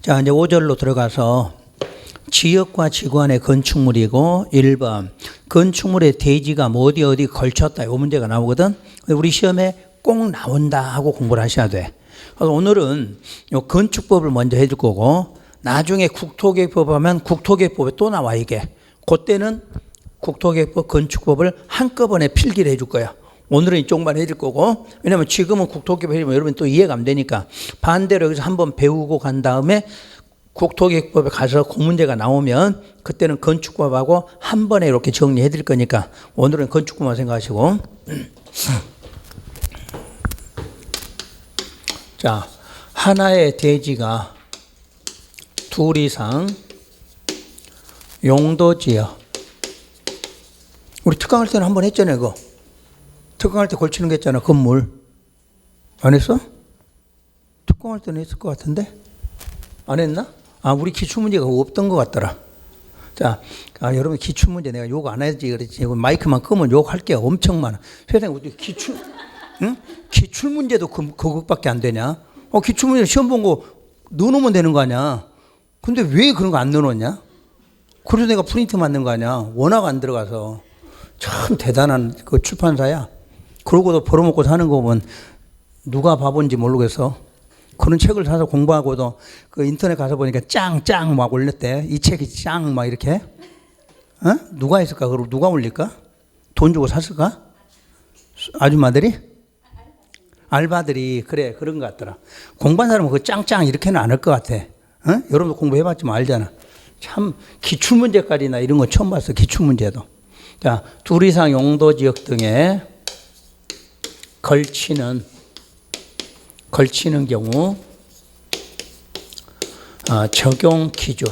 자, 이제 5절로 들어가서 지역과 지구 안의 건축물이고 1번 건축물의 대지가 뭐 어디 걸쳤다 이 문제가 나오거든. 우리 시험에 꼭 나온다 하고 공부를 하셔야 돼. 그래서 오늘은 요 건축법을 먼저 해줄 거고 나중에 국토계획법 하면 국토계획법에 또 나와 이게. 그때는 국토계획법 건축법을 한꺼번에 필기를 해줄 거야. 오늘은 이쪽만 해줄 거고 왜냐면 지금은 국토계획 해주면 여러분 또 이해가 안 되니까 반대로 여기서 한번 배우고 간 다음에 국토계획법에 가서 그 문제가 나오면 그때는 건축법하고 한 번에 이렇게 정리해 드릴 거니까 오늘은 건축법만 생각하시고 자, 하나의 대지가 둘 이상 용도지역 우리 특강할 때는 한 번 했잖아요. 그거 특강할 때 걸치는 거 했잖아. 건물 안 했어? 특강할 때는 했을 것 같은데 안 했나? 아, 우리 기출문제가 없던 것 같더라. 자, 여러분 기출문제 내가 욕 안 해야지 그랬지. 마이크만 끄면 욕할 게 엄청 많아. 세상에 어떻게 응? 기출문제도 그것밖에 안 되냐? 기출문제 시험 본 거 넣어놓으면 되는 거 아니야? 근데 왜 그런 거 안 넣어놓냐? 그래서 내가 프린트 만든 거 아니야? 워낙 안 들어가서. 참 대단한 그 출판사야. 그러고도 벌어먹고 사는 거 보면 누가 바본지 모르겠어. 그런 책을 사서 공부하고도 그 인터넷 가서 보니까 짱 막 올렸대. 이 책이 짱 막 이렇게. 누가 했을까? 그럼 누가 올릴까? 돈 주고 샀을까? 아줌마들이? 알바들이 그래 그런 것 같더라. 공부한 사람은 그 짱 이렇게는 안 할 것 같아. 여러분도 공부해봤지만 알잖아. 참 기출문제까지나 이런 거 처음 봤어. 기출문제도. 자, 둘 이상 용도지역 등에 걸치는 경우 적용 기준.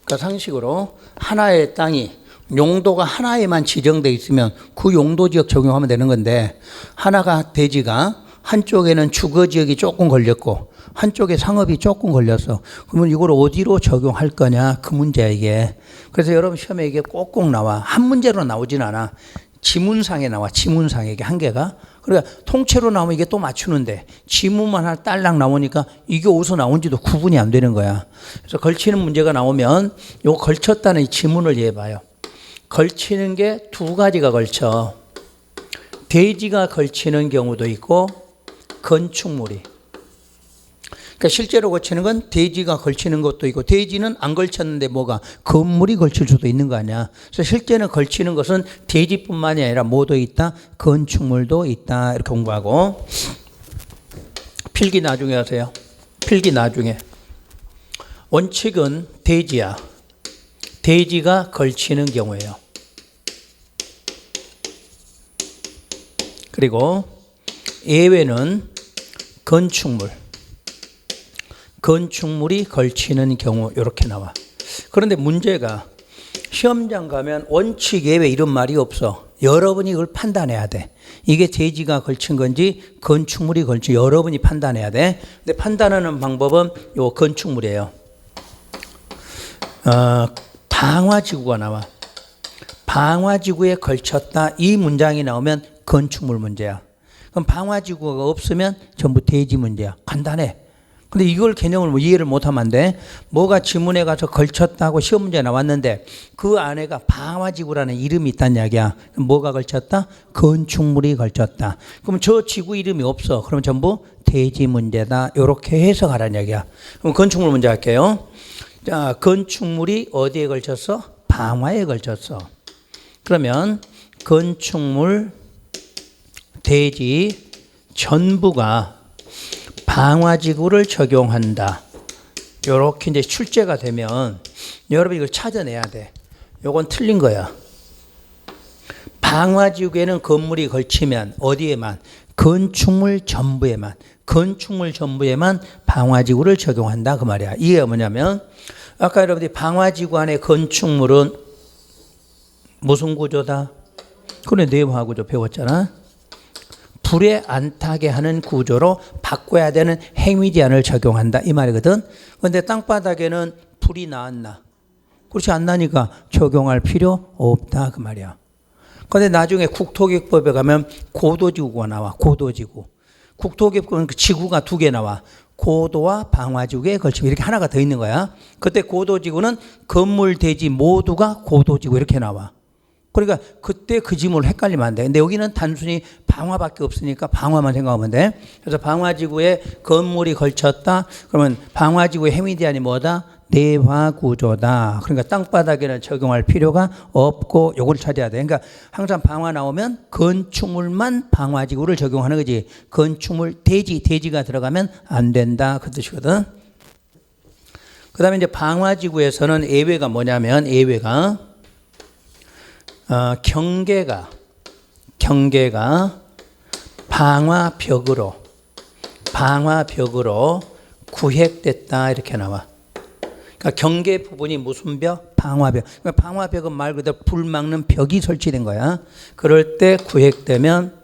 그러니까 상식으로 하나의 땅이 용도가 하나에만 지정되어 있으면 그 용도지역 적용하면 되는 건데 하나가 대지가 한쪽에는 주거지역이 조금 걸렸고 한쪽에 상업이 조금 걸렸어. 그러면 이걸 어디로 적용할 거냐 그 문제야 이게. 그래서 여러분 시험에 이게 꼭꼭 나와. 한 문제로 나오진 않아. 지문상에 나와. 지문상에 이게 한 개가. 그러니까 통째로 나오면 이게 또 맞추는데 지문만 하나 딸랑 나오니까 이게 어디서 나온지도 구분이 안 되는 거야. 그래서 걸치는 문제가 나오면 요 걸쳤다는 이 지문을 이해해봐요. 걸치는 게 두 가지가 걸쳐. 대지가 걸치는 경우도 있고 건축물이. 그러니까 실제로 걸치는 건 대지가 걸치는 것도 있고 대지는 안 걸쳤는데 뭐가 건물이 걸칠 수도 있는 거 아니야. 그래서 실제는 걸치는 것은 대지뿐만이 아니라 뭐도 있다? 건축물도 있다. 이렇게 공부하고 필기 나중에 하세요. 필기 나중에. 원칙은 대지야. 대지가 걸치는 경우예요. 그리고 예외는 건축물이 걸치는 경우 이렇게 나와. 그런데 문제가 시험장 가면 원칙 예외 이런 말이 없어. 여러분이 이걸 판단해야 돼. 이게 대지가 걸친 건지 건축물이 걸친 여러분이 판단해야 돼. 근데 판단하는 방법은 요 건축물이에요. 방화지구가 나와. 방화지구에 걸쳤다 이 문장이 나오면 건축물 문제야. 그럼 방화지구가 없으면 전부 대지 문제야. 간단해. 근데 이걸 개념을 이해를 못하면 안 돼. 뭐가 지문에 가서 걸쳤다고 시험 문제 나왔는데 그 안에가 방화지구라는 이름이 있다는 이야기야. 뭐가 걸쳤다? 건축물이 걸쳤다. 그럼 저 지구 이름이 없어. 그러면 전부 대지 문제다. 이렇게 해석하라는 이야기야. 그럼 건축물 문제 할게요. 자, 건축물이 어디에 걸쳤어? 방화에 걸쳤어. 그러면 건축물, 대지 전부가 방화지구를 적용한다. 이렇게 이제 출제가 되면 여러분 이걸 찾아내야 돼. 이건 틀린 거야. 방화지구에는 건물이 걸치면 어디에만? 건축물 전부에만 방화지구를 적용한다 그 말이야. 이게 뭐냐면 아까 여러분들이 방화지구 안에 건축물은 무슨 구조다? 그래 내부화 구조 배웠잖아. 불에 안 타게 하는 구조로 바꿔야 되는 행위 제한을 적용한다 이 말이거든. 그런데 땅바닥에는 불이 나왔나? 그렇지 안 나니까 적용할 필요 없다 그 말이야. 그런데 나중에 국토계획법에 가면 고도지구가 나와. 고도지구. 국토계획법은 그 지구가 두 개 나와. 고도와 방화지구에 걸치면 이렇게 하나가 더 있는 거야. 그때 고도지구는 건물, 대지 모두가 고도지구 이렇게 나와. 그러니까 그때 그 지문을 헷갈리면 안 돼. 근데 여기는 단순히 방화밖에 없으니까 방화만 생각하면 돼. 그래서 방화지구에 건물이 걸쳤다. 그러면 방화지구의 해미대안이 뭐다? 내화구조다. 그러니까 땅바닥에는 적용할 필요가 없고 요걸 찾아야 돼. 그러니까 항상 방화 나오면 건축물만 방화지구를 적용하는 거지. 건축물 대지가 들어가면 안 된다. 그 뜻이거든. 그 다음에 이제 방화지구에서는 예외가 뭐냐면 예외가 경계가 방화벽으로 구획됐다 이렇게 나와. 그러니까 경계 부분이 무슨 벽? 방화벽. 그러니까 방화벽은 말 그대로 불 막는 벽이 설치된 거야. 그럴 때 구획되면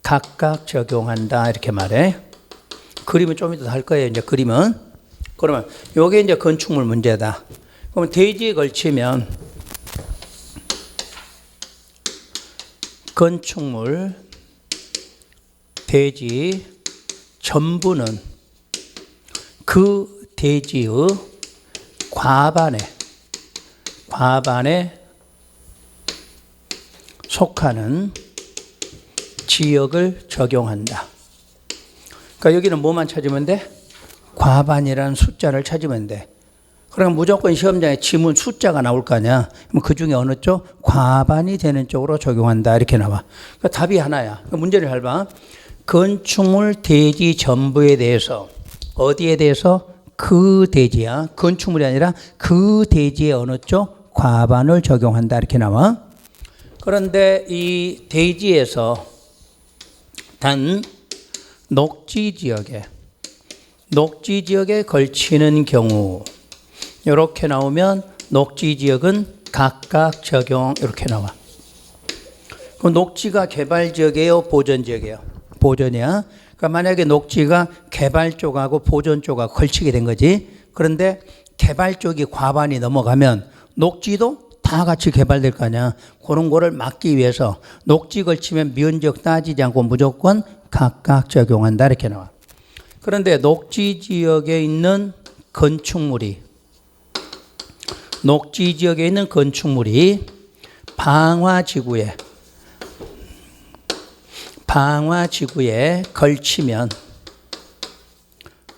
각각 적용한다 이렇게 말해. 그림은 좀 이따 할 거예요. 이제 그림은. 그러면 요게 이제 건축물 문제다. 그러면 대지에 걸치면 건축물 대지 전부는 그 대지의 과반에 속하는 지역을 적용한다. 그러니까 여기는 뭐만 찾으면 돼? 과반이라는 숫자를 찾으면 돼. 그럼 무조건 시험장에 지문 숫자가 나올 거 아니야. 그럼 그 중에 어느 쪽? 과반이 되는 쪽으로 적용한다. 이렇게 나와. 그러니까 답이 하나야. 문제를 잘 봐. 건축물 대지 전부에 대해서 어디에 대해서? 그 대지야. 건축물이 아니라 그 대지의 어느 쪽? 과반을 적용한다. 이렇게 나와. 그런데 이 대지에서 단 녹지 지역에 걸치는 경우 이렇게 나오면 녹지 지역은 각각 적용 이렇게 나와. 그럼 녹지가 개발 지역이에요? 보전 지역이에요? 보전이야. 그러니까 만약에 녹지가 개발 쪽하고 보전 쪽하고 걸치게 된 거지. 그런데 개발 쪽이 과반이 넘어가면 녹지도 다 같이 개발될 거 아니야. 그런 거를 막기 위해서 녹지 걸치면 면적 따지지 않고 무조건 각각 적용한다 이렇게 나와. 그런데 녹지 지역에 있는 건축물이 방화지구에 걸치면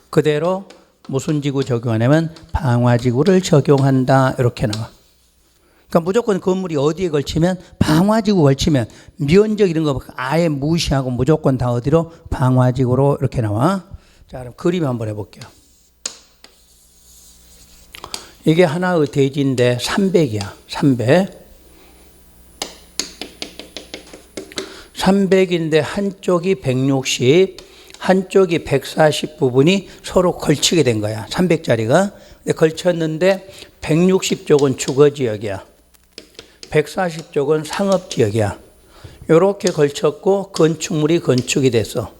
그대로 무슨 지구 적용하냐면 방화지구를 적용한다 이렇게 나와. 그러니까 무조건 건물이 어디에 걸치면 방화지구 걸치면 면적 이런 거 아예 무시하고 무조건 다 어디로? 방화지구로 이렇게 나와. 자, 그럼 그림 한번 해볼게요. 이게 하나의 대지인데 300이야. 300인데 한쪽이 160, 한쪽이 140 부분이 서로 걸치게 된 거야. 300짜리가. 걸쳤는데 160쪽은 주거지역이야. 140쪽은 상업지역이야. 이렇게 걸쳤고 건축물이 건축이 됐어.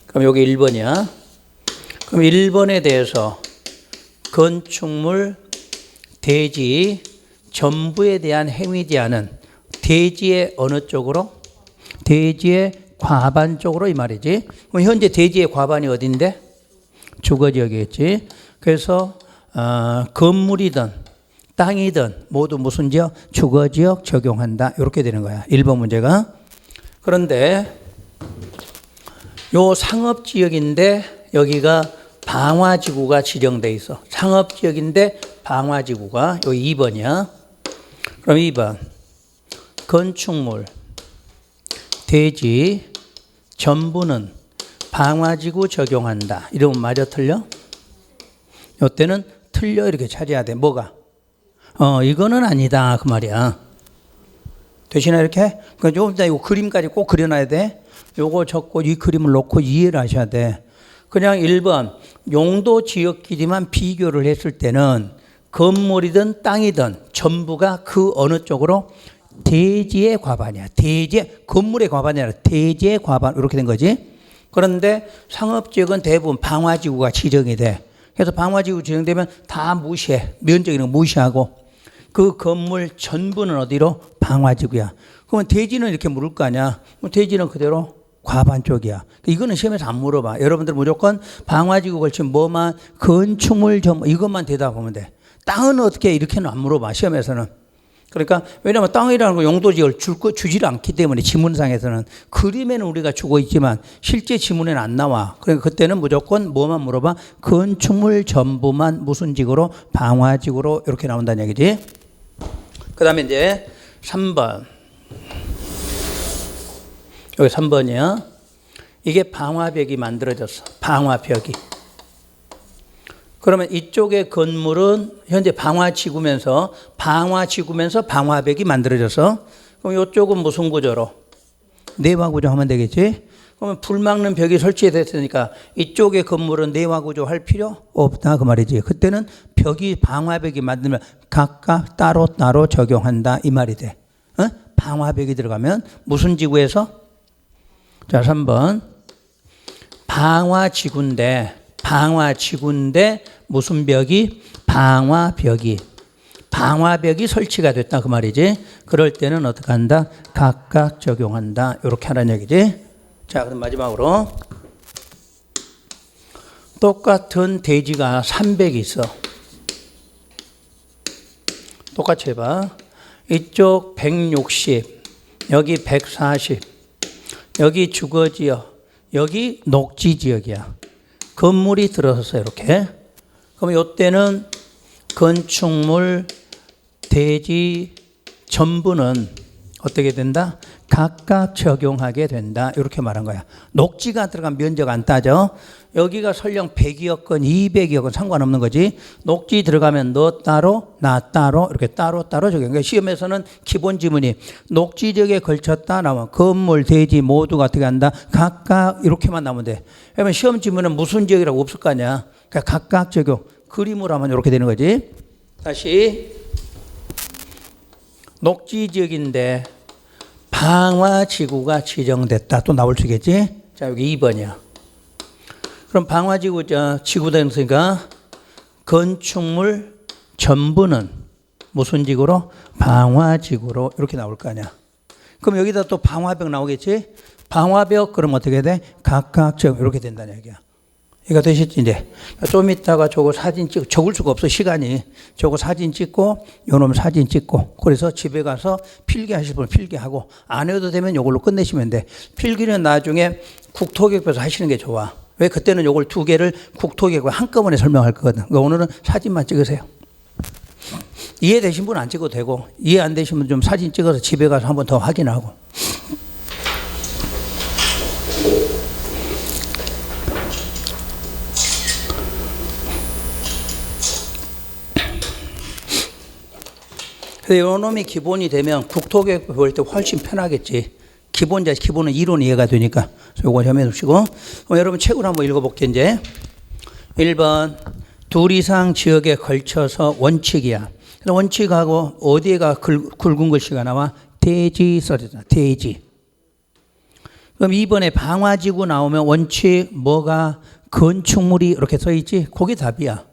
그럼 여기 1번이야. 그럼 1번에 대해서 건축물 대지 전부에 대한 행위제한은 대지의 어느 쪽으로? 대지의 과반 쪽으로 이 말이지. 그럼 현재 대지의 과반이 어딘데? 주거지역이겠지. 그래서 건물이든 땅이든 모두 무슨 지역? 주거지역 적용한다. 이렇게 되는 거야. 1번 문제가. 그런데 요 상업지역인데 여기가 방화지구가 지정돼 있어. 상업지역인데 방화지구가 요 2번이야. 그럼 2번 건축물 대지 전부는 방화지구 적용한다. 이러면 맞아 틀려? 요때는 틀려 이렇게 찾아야 돼. 뭐가? 이거는 아니다 그 말이야. 되시나 이렇게? 그러니까 조금 이따 이 그림까지 꼭 그려놔야 돼. 요거 적고 이 그림을 놓고 이해를 하셔야 돼. 그냥 1번 용도 지역끼리만 비교를 했을 때는 건물이든 땅이든 전부가 그 어느 쪽으로? 대지의 과반이야. 대지, 건물의 과반이 아니라 대지의 과반 이렇게 된 거지. 그런데 상업지역은 대부분 방화지구가 지정이 돼. 그래서 방화지구 지정되면 다 무시해. 면적 이런 거 무시하고 그 건물 전부는 어디로? 방화지구야. 그러면 대지는 이렇게 물을 거 아니야. 대지는 그대로 과반 쪽이야. 이거는 시험에서 안 물어봐. 여러분들 무조건 방화지구 걸치면 뭐만 건축물 이것만 대답하면 돼. 땅은 어떻게 이렇게는 안 물어봐. 시험에서는. 그러니까 왜냐하면 땅이라는 거 용도지역을 주질 않기 때문에 지문상에서는 그림에는 우리가 주고 있지만 실제 지문에는 안 나와. 그러니까 그때는 무조건 뭐만 물어봐. 건축물 전부만 무슨 지구로 방화지구로 이렇게 나온다는 얘기지. 그 다음에 이제 3번. 여기 3번이야. 이게 방화벽이 만들어졌어. 방화벽이. 그러면 이쪽의 건물은 현재 방화지구면서 방화벽이 만들어져서 그럼 이쪽은 무슨 구조로? 내화 구조 하면 되겠지? 그러면 불 막는 벽이 설치됐으니까 이쪽의 건물은 내화 구조 할 필요 없다 그 말이지. 그때는 방화벽이 만들면 각각 따로 적용한다 이 말이 돼. 어? 방화벽이 들어가면 무슨 지구에서? 자, 3번. 방화지구인데 무슨 벽이? 방화벽이 설치가 됐다 그 말이지. 그럴 때는 어떻게 한다? 각각 적용한다. 이렇게 하라는 얘기지. 자, 그럼 마지막으로 똑같은 대지가 300이 있어. 똑같이 해봐. 이쪽 160, 여기 140, 여기 주거지역, 여기 녹지지역이야. 건물이 들어섰어요. 이렇게. 그럼 이때는 건축물, 대지 전부는 어떻게 된다? 각각 적용하게 된다. 이렇게 말한 거야. 녹지가 들어간 면적 안 따져. 여기가 설령 100이었건 200이었건 상관없는 거지. 녹지 들어가면 너 따로 나 따로 이렇게 따로 적용. 그러니까 시험에서는 기본 지문이 녹지 지역에 걸쳤다 나오면 건물, 대지 모두가 어떻게 한다? 각각 이렇게만 나오면 돼. 그러면 시험 지문은 무슨 지역이라고 없을 거 아니야. 그러니까 각각 적용. 그림으로 하면 이렇게 되는 거지. 다시 녹지 지역인데 방화지구가 지정됐다. 또 나올 수 있겠지? 자, 여기 2번이야. 그럼 방화지구, 지구대니까 건축물 전부는 무슨 지구로? 방화지구로 이렇게 나올 거 아니야. 그럼 여기다 또 방화벽 나오겠지? 방화벽, 그럼 어떻게 돼? 각각 이렇게 된다는 얘기야. 이거 되셨지, 이제? 좀 이따가 저거 사진 적을 수가 없어, 시간이. 저거 사진 찍고, 요놈 사진 찍고, 그래서 집에 가서 필기하실 분은 필기하고, 안 해도 되면 요걸로 끝내시면 돼. 필기는 나중에 국토교육부에서 하시는 게 좋아. 왜? 그때는 요걸 2개를 국토교육부 한꺼번에 설명할 거거든. 그러니까 오늘은 사진만 찍으세요. 이해되신 분은 안 찍어도 되고, 이해 안 되신 분은 좀 사진 찍어서 집에 가서 한 번 더 확인하고. 그래서 요 놈이 기본이 되면 국토교육 볼 때 훨씬 편하겠지. 기본은 이론 이해가 되니까. 요거 좀 해두시고. 그럼 여러분 책을 한번 읽어볼게요, 이제. 1번. 둘 이상 지역에 걸쳐서 원칙이야. 원칙하고 어디에가 굵은 글씨가 나와? 대지 써졌잖아. 대지. 그럼 2번에 방화지구 나오면 원칙 뭐가? 건축물이 이렇게 써있지? 그게 답이야.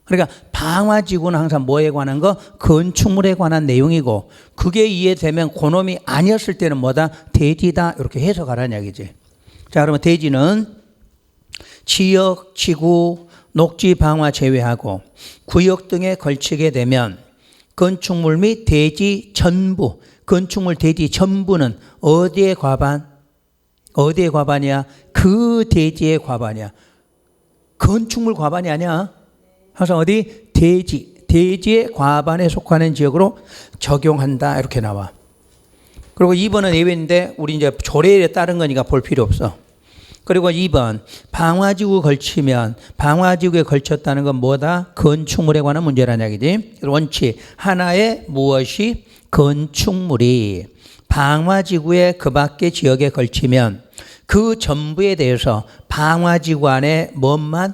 그러니까 방화지구는 항상 뭐에 관한 거? 건축물에 관한 내용이고 그게 이해되면 그놈이 아니었을 때는 뭐다? 대지다. 이렇게 해석하라는 이야기지. 자, 그러면 대지는 지역, 지구, 녹지, 방화 제외하고 구역 등에 걸치게 되면 건축물 및 대지 전부, 건축물, 대지 전부는 어디에 과반? 어디에 과반이야? 그 대지의 과반이야. 건축물 과반이 아니야. 항상 어디? 대지의 과반에 속하는 지역으로 적용한다. 이렇게 나와. 그리고 2번은 예외인데 우리 이제 조례에 따른 거니까 볼 필요 없어. 그리고 2번 방화지구 걸치면 방화지구에 걸쳤다는 건 뭐다? 건축물에 관한 문제라는 얘기지. 원칙 하나의 무엇이? 건축물이 방화지구의 그 밖의 지역에 걸치면 그 전부에 대해서 방화지구 안에 뭔만?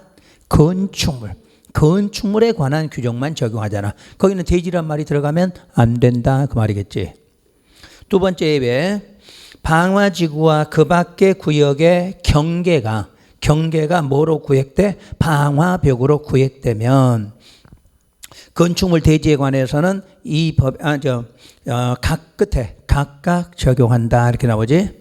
건축물에 관한 규정만 적용하잖아. 거기는 대지란 말이 들어가면 안 된다 그 말이겠지. 두 번째 예외. 방화지구와 그 밖의 구역의 경계가 뭐로 구획돼? 방화벽으로 구획되면 건축물 대지에 관해서는 이 법, 각 끝에 각각 적용한다 이렇게 나오지.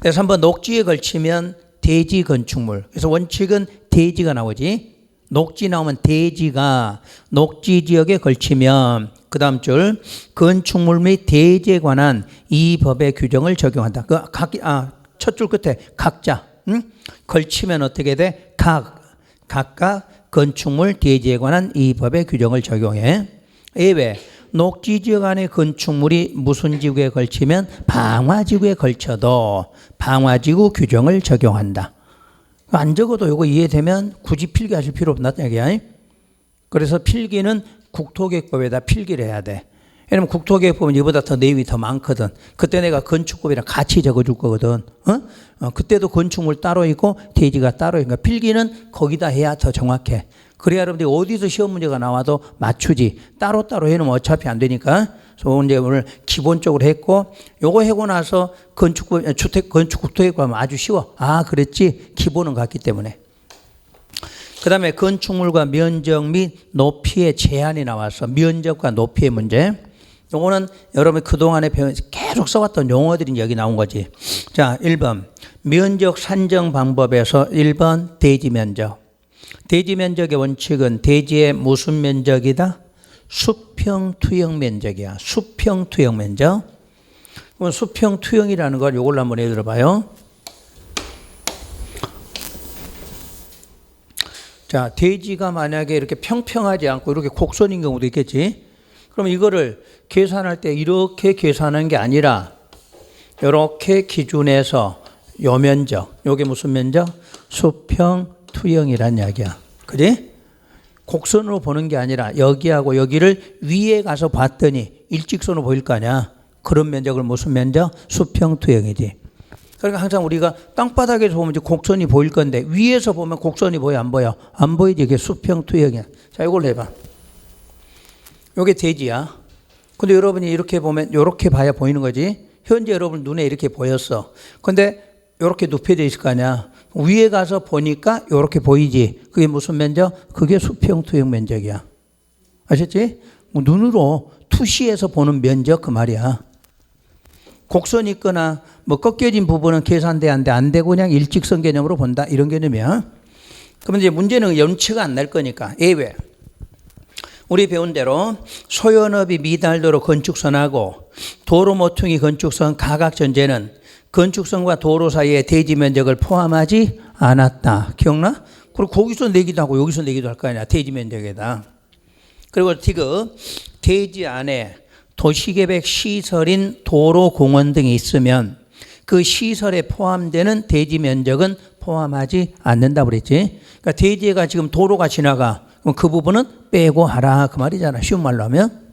그래서 한번 녹지에 걸치면 대지 건축물. 그래서 원칙은 대지가 나오지. 녹지 나오면 대지가 녹지 지역에 걸치면 그 다음 줄 건축물 및 대지에 관한 이 법의 규정을 적용한다. 첫 줄 끝에 각자 걸치면 어떻게 돼? 각각 건축물 대지에 관한 이 법의 규정을 적용해. 예외 녹지 지역 안의 건축물이 무슨 지구에 걸치면 방화지구에 걸쳐도 방화지구 규정을 적용한다. 안 적어도 이거 이해되면 굳이 필기하실 필요 없다는 얘기야. 그래서 필기는 국토계획법에다 필기를 해야 돼. 왜냐면 국토계획법은 이보다 더 내용이 더 많거든. 그때 내가 건축법이랑 같이 적어줄 거거든. 그때도 건축물 따로 있고 대지가 따로 있고 필기는 거기다 해야 더 정확해. 그래야 여러분들이 어디서 시험 문제가 나와도 맞추지. 따로따로 해놓으면 어차피 안 되니까. 그래서 이제 오늘 기본적으로 했고 요거 하고 나서 건축법, 국토계획법 하면 아주 쉬워. 그랬지. 기본은 같기 때문에. 그 다음에 건축물과 면적 및 높이의 제한이 나와서 면적과 높이의 문제. 요거는 여러분이 그동안에 계속 써왔던 용어들이 여기 나온 거지. 자, 1번. 면적 산정 방법에서 1번 대지 면적. 대지 면적의 원칙은 대지의 무슨 면적이다? 수평 투영 면적이야. 수평 투영 면적. 그럼 수평 투영이라는 걸 요걸로 한번 예를 들어봐요. 자, 대지가 만약에 이렇게 평평하지 않고 이렇게 곡선인 경우도 있겠지. 그럼 이거를 계산할 때 이렇게 계산하는 게 아니라 이렇게 기준해서 요 면적, 요게 무슨 면적? 수평 투영이란 이야기야. 그지? 곡선으로 보는 게 아니라 여기하고 여기를 위에 가서 봤더니 일직선으로 보일 거 아니야. 그런 면적을 무슨 면적? 수평 투영이지. 그러니까 항상 우리가 땅바닥에서 보면 이제 곡선이 보일 건데 위에서 보면 곡선이 보여 안 보여? 안 보이지. 이게 수평 투영이야. 자, 이걸 해봐. 이게 대지야. 근데 여러분이 이렇게 보면 이렇게 봐야 보이는 거지. 현재 여러분 눈에 이렇게 보였어. 근데 이렇게 눕혀져 있을 거 아니야. 위에 가서 보니까 이렇게 보이지. 그게 무슨 면적? 그게 수평 투영 면적이야. 아셨지? 눈으로 투시해서 보는 면적 그 말이야. 곡선이 있거나 뭐 꺾여진 부분은 계산돼 안 되고 그냥 일직선 개념으로 본다 이런 개념이야. 그러면 이제 문제는 연치가 안 날 거니까 예외. 우리 배운 대로 소연업이 미달도로 건축선하고 도로 모퉁이 건축선 가각 전제는 건축선과 도로 사이의 대지 면적을 포함하지 않았다. 기억나? 그리고 거기서 내기도 하고 여기서 내기도 할 거 아니야. 대지 면적에다. 그리고 디귿 대지 안에 도시계획 시설인 도로 공원 등이 있으면 그 시설에 포함되는 대지 면적은 포함하지 않는다 그랬지. 그러니까 대지가 지금 도로가 지나가. 그럼 그 부분은 빼고 하라 그 말이잖아. 쉬운 말로 하면.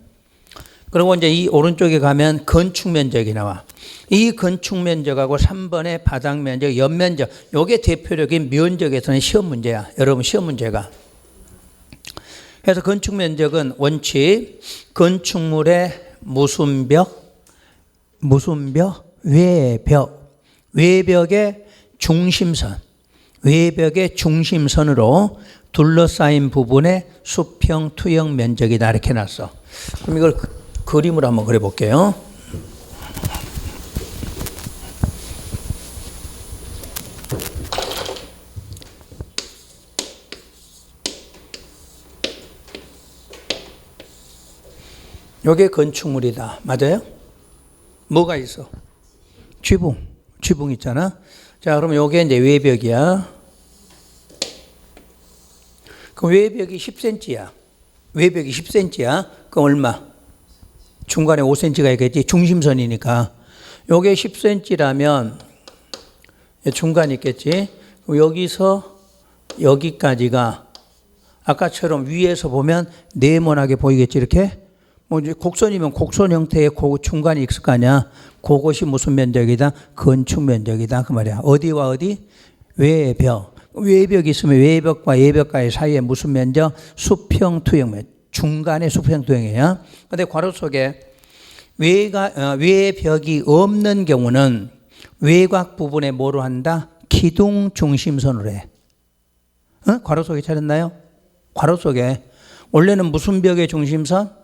그리고 이제 이 오른쪽에 가면 건축 면적이 나와. 이 건축 면적하고 3번의 바닥 면적, 연면적, 요게 대표적인 면적에서는 시험 문제야. 여러분 시험 문제가. 그래서 건축 면적은 원칙 건축물의 무슨 벽, 외벽의 중심선, 외벽의 중심선으로 둘러싸인 부분의 수평 투영 면적이다 이렇게 놨어. 그럼 이걸 그림으로 한번 그려볼게요. 요게 건축물이다. 맞아요? 뭐가 있어? 지붕 있잖아. 자, 그럼 요게 이제 외벽이야. 그럼 외벽이 10cm야. 외벽이 10cm야. 그럼 얼마? 중간에 5cm가 있겠지. 중심선이니까. 요게 10cm라면 중간이 있겠지. 여기서 여기까지가 아까처럼 위에서 보면 네모나게 보이겠지. 이렇게. 뭐 이제 곡선이면 곡선 형태의 그 중간이 있을 거 아니야. 그것이 무슨 면적이다? 건축 면적이다. 그 말이야. 어디와 어디? 외벽. 외벽이 있으면 외벽과 외벽과의 사이에 무슨 면적? 수평 투영 면적. 중간에 수평 투영이에요. 근데 괄호 속에 외벽이 없는 경우는 외곽 부분에 뭐로 한다? 기둥 중심선으로 해. 괄호 속에 찾았나요? 괄호 속에. 원래는 무슨 벽의 중심선?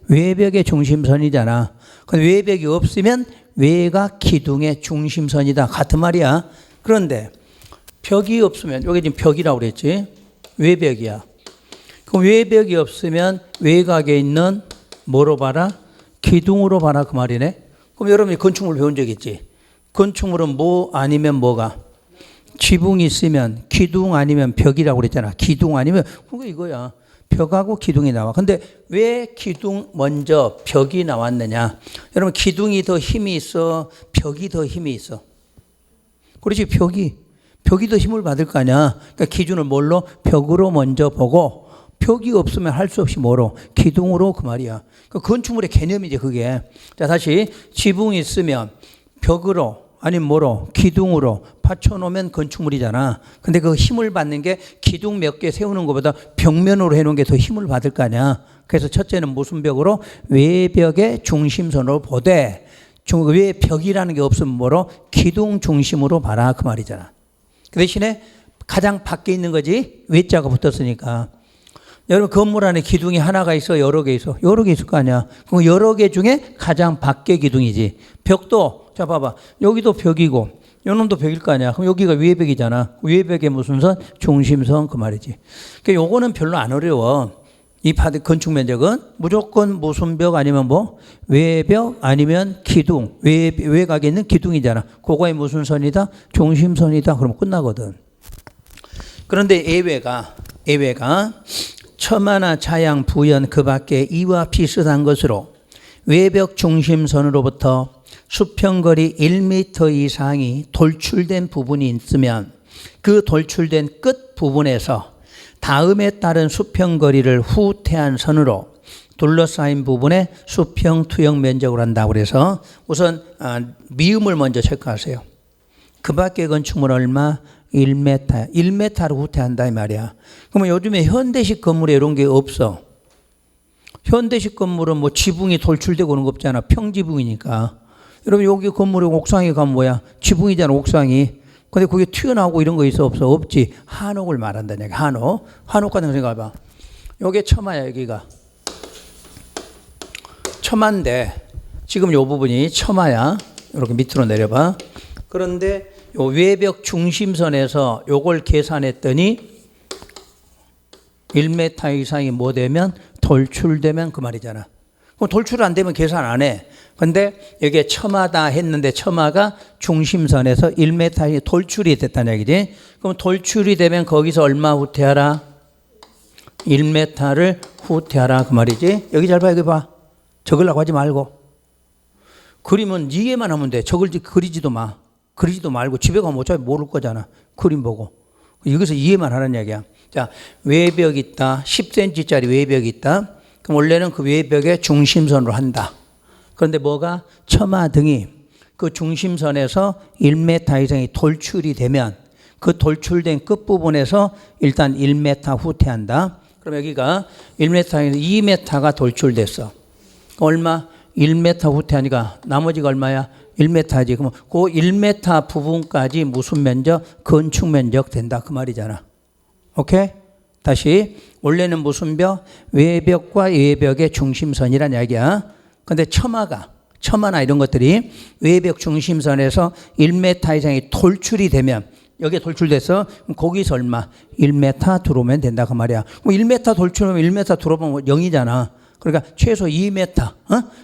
외벽의 중심선이잖아. 근데 외벽이 없으면 외가 기둥의 중심선이다. 같은 말이야. 그런데 벽이 없으면, 여기 지금 벽이라고 그랬지. 외벽이야. 그럼 외벽이 없으면 외곽에 있는 뭐로 봐라? 기둥으로 봐라 그 말이네. 그럼 여러분이 건축물 배운 적 있지? 건축물은 뭐 아니면 뭐가? 지붕이 있으면 기둥 아니면 벽이라고 그랬잖아. 기둥 아니면 그거 이거야. 벽하고 기둥이 나와. 근데 왜 기둥 먼저 벽이 나왔느냐? 여러분 기둥이 더 힘이 있어? 벽이 더 힘이 있어? 그렇지. 벽이 더 힘을 받을 거 아니야. 그러니까 기준을 뭘로? 벽으로 먼저 보고 벽이 없으면 할 수 없이 뭐로? 기둥으로 그 말이야. 그 건축물의 개념이지 그게. 자 다시 지붕이 있으면 벽으로 아니면 뭐로? 기둥으로 받쳐놓으면 건축물이잖아. 근데 그 힘을 받는 게 기둥 몇 개 세우는 것보다 벽면으로 해놓은 게 더 힘을 받을 거 아니야. 그래서 첫째는 무슨 벽으로? 외벽의 중심선으로 보되 외벽이라는 게 없으면 뭐로? 기둥 중심으로 봐라 그 말이잖아. 그 대신에 가장 밖에 있는 거지. 외자가 붙었으니까. 여러분 건물 안에 기둥이 하나가 있어? 여러 개 있어? 여러 개 있을 거 아니야. 그럼 여러 개 중에 가장 밖에 기둥이지. 벽도 자 봐봐. 여기도 벽이고 요놈도 벽일 거 아니야. 그럼 여기가 외벽이잖아. 외벽의 무슨 선? 중심선 그 말이지. 그러니까 요거는 별로 안 어려워. 이 건축 면적은 무조건 무슨 벽 아니면 뭐 외벽 아니면 기둥. 외곽에 있는 기둥이잖아. 그거의 무슨 선이다? 중심선이다. 그러면 끝나거든. 그런데 예외가 처마나 자양, 부연 그 밖에 이와 비슷한 것으로 외벽 중심선으로부터 수평거리 1m 이상이 돌출된 부분이 있으면 그 돌출된 끝 부분에서 다음에 따른 수평거리를 후퇴한 선으로 둘러싸인 부분의 수평 투영 면적을 한다고 그래서 우선 미음을 먼저 체크하세요. 그 밖에 건축물 얼마? 1m. 1m로 후퇴한다 이 말이야. 그러면 요즘에 현대식 건물에 이런 게 없어. 현대식 건물은 뭐 지붕이 돌출되고 그런 거 없잖아. 평지붕이니까. 여러분 여기 건물에 옥상에 가면 뭐야? 지붕이잖아 옥상이. 근데 그게 튀어나오고 이런 거 있어 없어? 없지. 한옥을 말한다는 얘기. 한옥 같은 거 생각해봐. 요게 처마야 여기가. 처마인데 지금 요 부분이 처마야. 이렇게 밑으로 내려봐. 그런데 요 외벽 중심선에서 요걸 계산했더니 1m 이상이 뭐 되면 돌출되면 그 말이잖아. 그럼 돌출 안 되면 계산 안 해. 근데 여기에 처마다 했는데 처마가 중심선에서 1m이 돌출이 됐다는 얘기지. 그럼 돌출이 되면 거기서 얼마 후퇴하라? 1m를 후퇴하라 그 말이지. 여기 잘 봐. 여기 봐. 적으려고 하지 말고. 그림은 이해만 하면 돼. 그리지도 마. 그리지도 말고 집에 가면 어차피 모를 거잖아. 그림 보고. 여기서 이해만 하는 얘기야. 자, 외벽 있다. 10cm짜리 외벽이 있다. 그럼 원래는 그 외벽의 중심선으로 한다. 그런데 뭐가? 처마 등이 그 중심선에서 1m 이상이 돌출이 되면 그 돌출된 끝부분에서 일단 1m 후퇴한다. 그럼 여기가 1m에서 2m가 돌출됐어. 얼마? 1m 후퇴하니까 나머지가 얼마야? 1m지. 그럼 그 1m 부분까지 무슨 면적? 건축 면적 된다. 그 말이잖아. 오케이? 다시. 원래는 무슨 벽? 외벽과 외벽의 중심선이란 이야기야. 근데 처마나 이런 것들이 외벽 중심선에서 1m 이상이 돌출이 되면 여기에 돌출돼서 거기서 얼마? 1m 들어오면 된다. 그 말이야. 그럼 1m 돌출하면 1m 들어오면 0이잖아. 그러니까 최소 2m,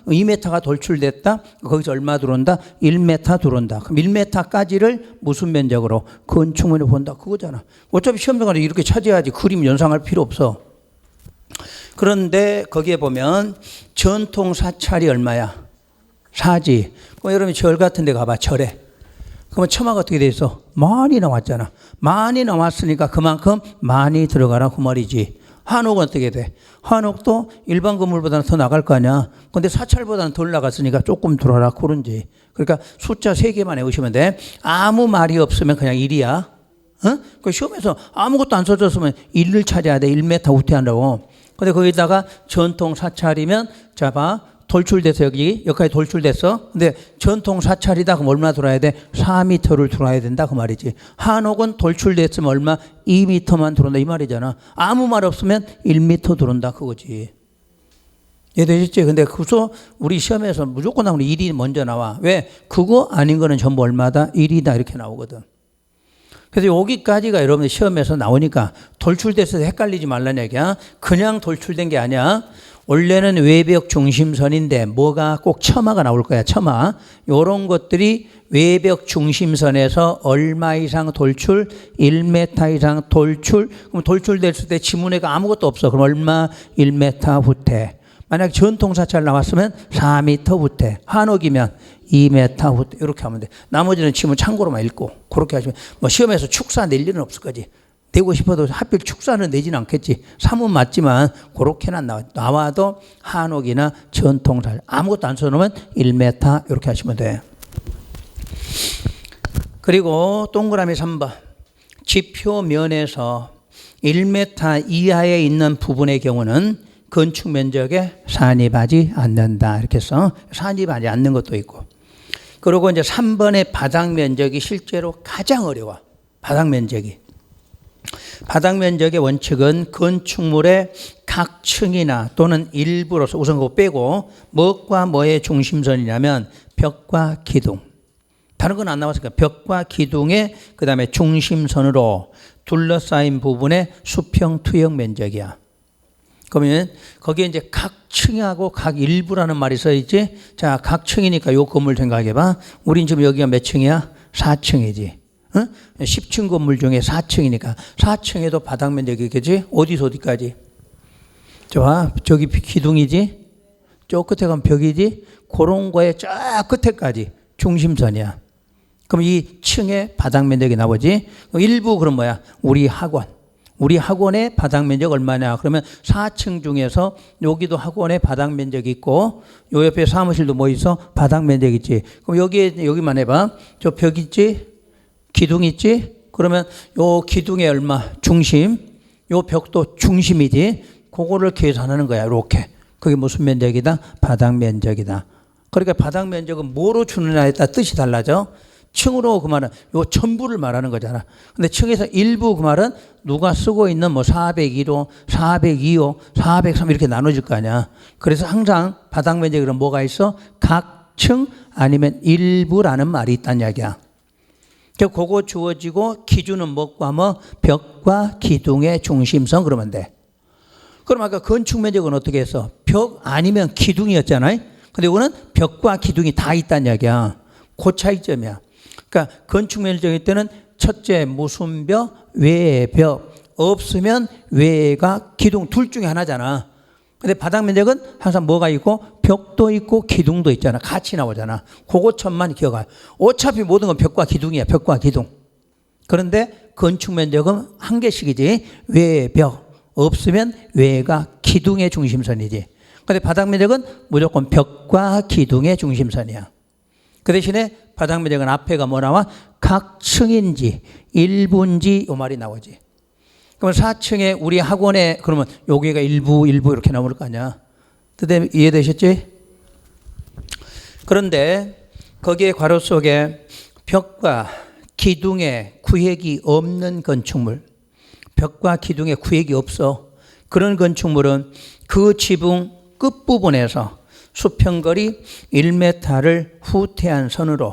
2m가 돌출됐다. 거기서 얼마 들어온다? 1m 들어온다. 그럼 1m까지를 무슨 면적으로? 건축면으로 본다. 그거잖아. 어차피 시험장관이 이렇게 찾아야지. 그림 연상할 필요 없어. 그런데 거기에 보면 전통 사찰이 얼마야? 사지. 그럼 여러분 절 같은 데 가봐. 절에. 그러면 처마가 어떻게 돼 있어? 많이 나왔잖아. 많이 나왔으니까 그만큼 많이 들어가라 그 말이지. 한옥은 어떻게 돼? 한옥도 일반 건물보다는 더 나갈 거 아니야. 근데 사찰보다는 덜 나갔으니까 조금 들어라 그런지. 그러니까 숫자 3개만 외우시면 돼. 아무 말이 없으면 그냥 1이야. 그 시험에서 아무것도 안 써졌으면 1을 찾아야 돼. 1m 후퇴한다고. 근데 거기다가 전통 사찰이면 자 봐. 돌출돼서 여기까지 돌출됐어. 근데 전통 사찰이다 그럼 얼마 들어야 돼? 4m를 들어야 된다 그 말이지. 한옥은 돌출됐으면 얼마? 2m만 들어온다 이 말이잖아. 아무 말 없으면 1m 들어온다 그거지. 이해되셨지? 근데 그래서 우리 시험에서 무조건 나오는 1이 먼저 나와. 왜? 그거 아닌 거는 전부 얼마다? 1이다 이렇게 나오거든. 그래서 여기까지가 여러분들 시험에서 나오니까 돌출돼서 헷갈리지 말라는 얘기야. 그냥 돌출된 게 아니야. 원래는 외벽 중심선인데 뭐가 꼭 첨화가 나올 거야. 첨화. 이런 것들이 외벽 중심선에서 얼마 이상 돌출, 1m 이상 돌출. 그럼 돌출됐을 때 지문에가 아무것도 없어. 그럼 얼마? 1m 후퇴. 만약 전통사찰 나왔으면 4m 후퇴. 한옥이면 2m 후퇴. 이렇게 하면 돼. 나머지는 지문 참고로만 읽고 그렇게 하시면 뭐 시험에서 축사 낼 일은 없을 거지. 내고 싶어도 하필 축사는 내지는 않겠지. 사문 맞지만 그렇게는 나와도 한옥이나 전통사찰 아무것도 안 써놓으면 1m 이렇게 하시면 돼. 그리고 동그라미 3번. 지표면에서 1m 이하에 있는 부분의 경우는 건축 면적에 산입하지 않는다. 이렇게 해서 산입하지 않는 것도 있고. 그리고 이제 3번의 바닥 면적이 실제로 가장 어려워. 바닥 면적이. 바닥 면적의 원칙은 건축물의 각 층이나 또는 일부로서 우선 그거 빼고 무엇과 뭐의 중심선이냐면 벽과 기둥. 다른 건 안 나왔으니까 벽과 기둥의 그 다음에 중심선으로 둘러싸인 부분의 수평 투영 면적이야. 그러면 거기에 이제 각 층하고 각 일부라는 말이 써있지. 자, 각 층이니까 요 건물 생각해봐. 우린 지금 여기가 몇 층이야? 4층이지. 응? 10층 건물 중에 4층이니까 4층에도 바닥 면적이 있겠지. 어디서 어디까지? 좋아. 저기 기둥이지. 저 끝에 가면 벽이지. 그런 거에 쫙 끝에까지 중심선이야. 그럼 이 층의 바닥 면적이 나오지. 일부 그럼 뭐야? 우리 학원. 우리 학원의 바닥 면적 얼마냐? 그러면 4층 중에서 여기도 학원의 바닥 면적이 있고 요 옆에 사무실도 뭐 있어? 바닥 면적 있지. 그럼 여기만 해봐. 저 벽 있지? 기둥 있지? 그러면 요 기둥의 얼마? 중심. 요 벽도 중심이지. 그거를 계산하는 거야. 이렇게. 그게 무슨 면적이다? 바닥 면적이다. 그러니까 바닥 면적은 뭐로 주느냐에 따라 뜻이 달라져. 층으로 그 말은 요 전부를 말하는 거잖아. 근데 층에서 일부 그 말은 누가 쓰고 있는 뭐 401호, 402호, 403 이렇게 나눠질 거 아니야. 그래서 항상 바닥 면적에는 뭐가 있어? 각 층 아니면 일부라는 말이 있다는 이야기야. 그거 주어지고 기준은 뭐과 뭐? 벽과 기둥의 중심선 그러면 돼. 그럼 아까 건축 면적은 어떻게 했어? 벽 아니면 기둥이었잖아요. 근데 이거는 벽과 기둥이 다 있다는 이야기야. 그 차이점이야. 그러니까 건축 면적일 때는 첫째 무슨 벽, 외벽. 없으면 외가 기둥 둘 중에 하나잖아. 근데 바닥 면적은 항상 뭐가 있고 벽도 있고 기둥도 있잖아. 같이 나오잖아. 그것천만 기억해. 어차피 모든 건 벽과 기둥이야. 벽과 기둥. 그런데 건축 면적은 한 개씩이지. 외벽. 없으면 외가 기둥의 중심선이지. 근데 바닥 면적은 무조건 벽과 기둥의 중심선이야. 그 대신에 바닥 면적은 앞에가 뭐 나와? 각 층인지 일부인지 이 말이 나오지. 그러면 4층에 우리 학원에 그러면 여기가 일부 이렇게 나올 거 아니야. 뜻 이해되셨지? 그런데 거기에 괄호 속에 벽과 기둥에 구획이 없는 건축물, 벽과 기둥에 구획이 없어. 그런 건축물은 그 지붕 끝부분에서 수평거리 1m를 후퇴한 선으로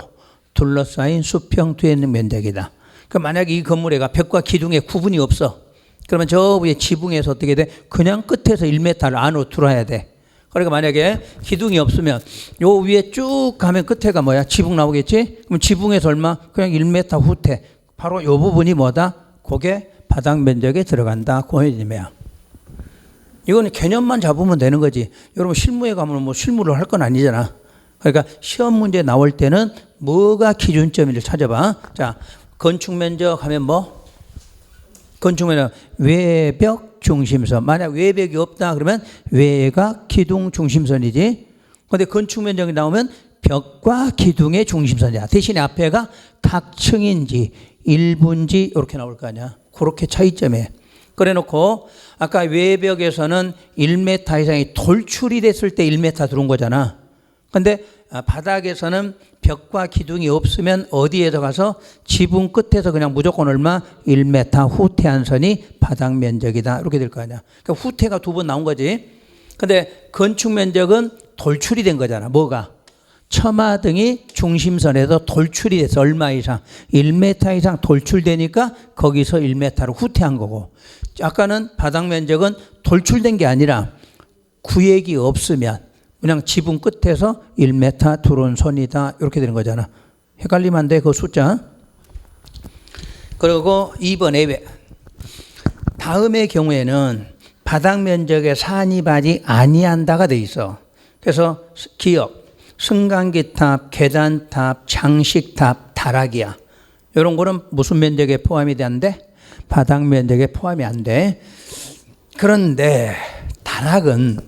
둘러싸인 수평 투영 면적이다. 그러니까 만약에 이 건물에가 벽과 기둥에 구분이 없어. 그러면 저 위에 지붕에서 어떻게 돼? 그냥 끝에서 1m를 안으로 들어야 돼. 그러니까 만약에 기둥이 없으면 요 위에 쭉 가면 끝에가 뭐야? 지붕 나오겠지? 그럼 지붕에서 얼마? 그냥 1m 후퇴. 바로 요 부분이 뭐다? 그게 바닥 면적에 들어간다. 그 의미야. 이거는 개념만 잡으면 되는 거지. 여러분 실무에 가면 뭐 실무를 할 건 아니잖아. 그러니까 시험 문제 나올 때는 뭐가 기준점인지 찾아봐. 자, 건축 면적 하면 뭐? 건축 면적 외벽 중심선. 만약 외벽이 없다 그러면 외가 기둥 중심선이지. 그런데 건축 면적이 나오면 벽과 기둥의 중심선이야. 대신에 앞에가 각 층인지 일부인지 이렇게 나올 거 아니야. 그렇게 차이점이에요. 그래 놓고 아까 외벽에서는 1m 이상이 돌출이 됐을 때 1m 들어온 거잖아. 근데 바닥에서는 벽과 기둥이 없으면 어디에서 가서 지붕 끝에서 그냥 무조건 얼마? 1m 후퇴한 선이 바닥 면적이다. 이렇게 될 거 아니야. 그러니까 후퇴가 두 번 나온 거지. 근데 건축 면적은 돌출이 된 거잖아. 뭐가? 처마 등이 중심선에서 돌출이 돼서 얼마 이상? 1m 이상 돌출되니까 거기서 1m로 후퇴한 거고, 아까는 바닥 면적은 돌출된 게 아니라 구획이 없으면 그냥 지붕 끝에서 1m 들어온 선이다 이렇게 되는 거잖아. 헷갈리면 안 돼, 그 숫자. 그리고 2번에 다음의 경우에는 바닥 면적에 산입하지 아니한다가 돼 있어. 그래서 기억, 승강기탑, 계단탑, 장식탑, 다락이야. 이런 거는 무슨 면적에 포함이 되는데? 바닥 면적에 포함이 안 돼. 그런데 다락은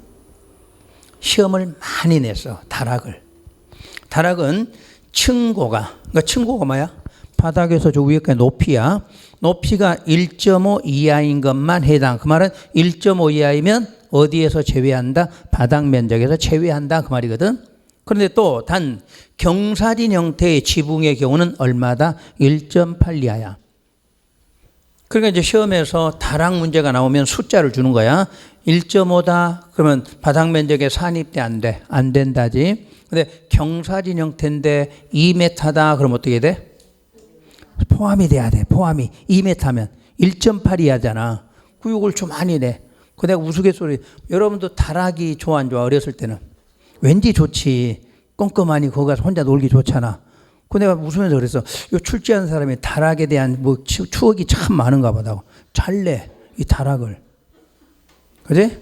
시험을 많이 냈어. 다락은 층고가, 그러니까 층고가 뭐야? 바닥에서 저 위에까지 높이야. 높이가 1.5 이하인 것만 해당. 그 말은 1.5 이하이면 어디에서 제외한다? 바닥 면적에서 제외한다 그 말이거든. 그런데 또 단 경사진 형태의 지붕의 경우는 얼마다? 1.8 이하야. 그러니까 이제 시험에서 다락 문제가 나오면 숫자를 주는 거야. 1.5다 그러면 바닥 면적에 산입돼 안 돼? 안 된다지. 근데 경사진 형태인데 2m다 그러면 어떻게 돼? 포함이 돼야 돼. 포함이 2m면 1.8 이하잖아. 구육을 좀 많이 내. 그 내가 우스갯소리, 여러분도 다락이 좋아 안 좋아? 어렸을 때는 왠지 좋지. 꼼꼼하니 거기 가서 혼자 놀기 좋잖아. 그 내가 웃으면서 그랬어. 이 출제한 사람이 다락에 대한 뭐 추억이 참 많은가 보다고. 잘 내, 이 다락을. 그지?